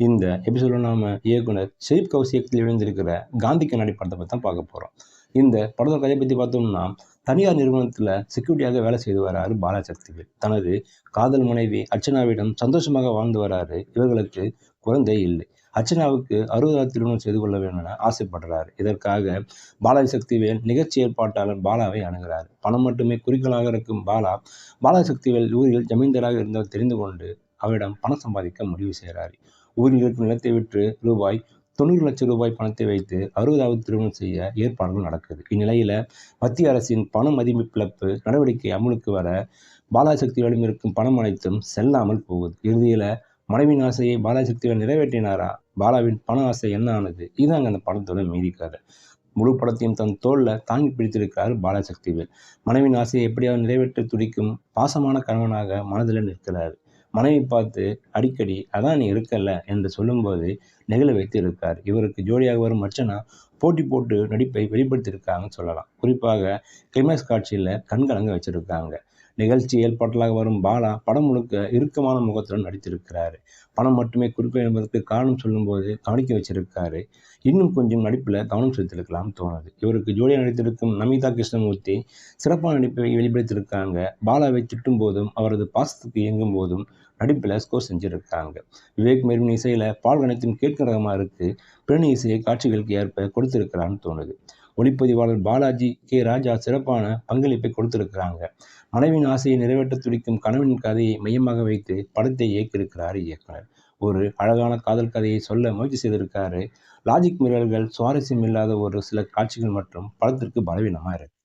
இந்த எபிசோட நாம இயக்குனர் ஷெரீப் கௌசி இயக்கத்தில் எழுந்திருக்கிற காந்தி கண்ணாடி படத்தை பற்றி தான் பார்க்க போகிறோம். இந்த படத்தோட கதையை பற்றி பார்த்தோம்னா, தனியார் நிறுவனத்தில் செக்யூரிட்டியாக வேலை செய்து வராரு பாலாசக்திவேல். தனது காதல் மனைவி அர்ச்சனாவிடம் சந்தோஷமாக வாழ்ந்து வராரு. இவர்களுக்கு குழந்தை இல்லை. அர்ச்சனாவுக்கு 60வது திருமணம் செய்து கொள்ள வேண்டும் என ஆசைப்படுறாரு. இதற்காக பாலாஜி சக்திவேல் நிகழ்ச்சி ஏற்பாட்டாளர் பாலாவை அணுகிறார். பணம் மட்டுமே குறிக்கோளாக இருக்கும் பாலாஜி சக்திவேல் ஊரில் ஜமீன்தாராக இருந்தவர் தெரிந்து கொண்டு அவரிடம் பணம் சம்பாதிக்க முடிவு செய்கிறார். ஊரில் இருக்கும் நிலத்தை விற்று ரூபாய் 90 லட்சம் ரூபாய் பணத்தை வைத்து 60வது திருமணம் செய்ய ஏற்பாடுகள் நடக்குது. இந்நிலையில மத்திய அரசின் பண மதிப்பிழப்பு நடவடிக்கை அமலுக்கு வர பாலாஜி சக்திவேலிடம் இருக்கும் பணம் அனைத்தும் செல்லாமல் போகுது. இறுதியில மனைவியின் ஆசையை பாலாஜி சக்திவேல் நிறைவேற்றினாரா? பாலாவின் பண ஆசை என்ன ஆனது? இதுதாங்க அந்த படத்தோட மீதி கதை. முழு படத்தையும் தன் தோல்ல தாங்கி பிடித்திருக்கிறார் பாலாஜி சக்திவேல். மனைவியின் ஆசையை எப்படியாவது நிறைவேற்ற துடிக்கும் பாசமான கணவனாக மனதில் நிற்கிறார். மனைவி பார்த்து அடிக்கடி அதான் நீ இருக்கல என்று சொல்லும்போது நெகிழ வைத்து இருக்கார். இவருக்கு ஜோடியாக வரும் அர்ச்சனா போட்டி போட்டு நடிப்பை வெளிப்படுத்தியிருக்காங்கன்னு சொல்லலாம். குறிப்பாக கிளைமேக்ஸ் காட்சியில் கண்கலங்க வச்சிருக்காங்க. நிகழ்ச்சி ஏற்பாட்டிலாக வரும் பாலா படம் முழுக்க இறுக்கமான முகத்துடன் நடித்திருக்கிறாரு. பணம் மட்டுமே குறிப்பு என்பதற்கு காரணம் சொல்லும்போது கவனிக்க வச்சிருக்காரு. இன்னும் கொஞ்சம் நடிப்பில் கவனம் செலுத்திருக்கலாம்னு தோணுது. இவருக்கு ஜோடியாக நடித்திருக்கும் நமிதா கிருஷ்ணமூர்த்தி சிறப்பான நடிப்பை வெளிப்படுத்தியிருக்காங்க. பாலாவை திட்டும் போதும் அவரது பாசத்துக்கு இயங்கும் போதும் நடிப்பில் ஸ்கோர் செஞ்சுருக்காங்க. விவேக் மெர்வின் இசையில் பால் அனைத்தும் கேட்கும் ரகமாக இருக்குது. பின்னணி இசையை காட்சிகளுக்கு ஏற்ப கொடுத்திருக்கிறான்னு தோணுது. ஒளிப்பதிவாளர் பாலாஜி கே ராஜா சிறப்பான பங்களிப்பை கொடுத்திருக்கிறாங்க. மனைவின் ஆசையை நிறைவேற்ற துடிக்கும் கணவனின் கதையை மையமாக வைத்து படத்தை இயக்கியிருக்கிறார் இயக்குனர். ஒரு அழகான காதல் கதையை சொல்ல முயற்சி செய்திருக்காரு. லாஜிக் மீறல்கள், சுவாரஸ்யம் இல்லாத ஒரு சில காட்சிகள் மற்றும் படத்திற்கு பலவீனமாக இருக்கு.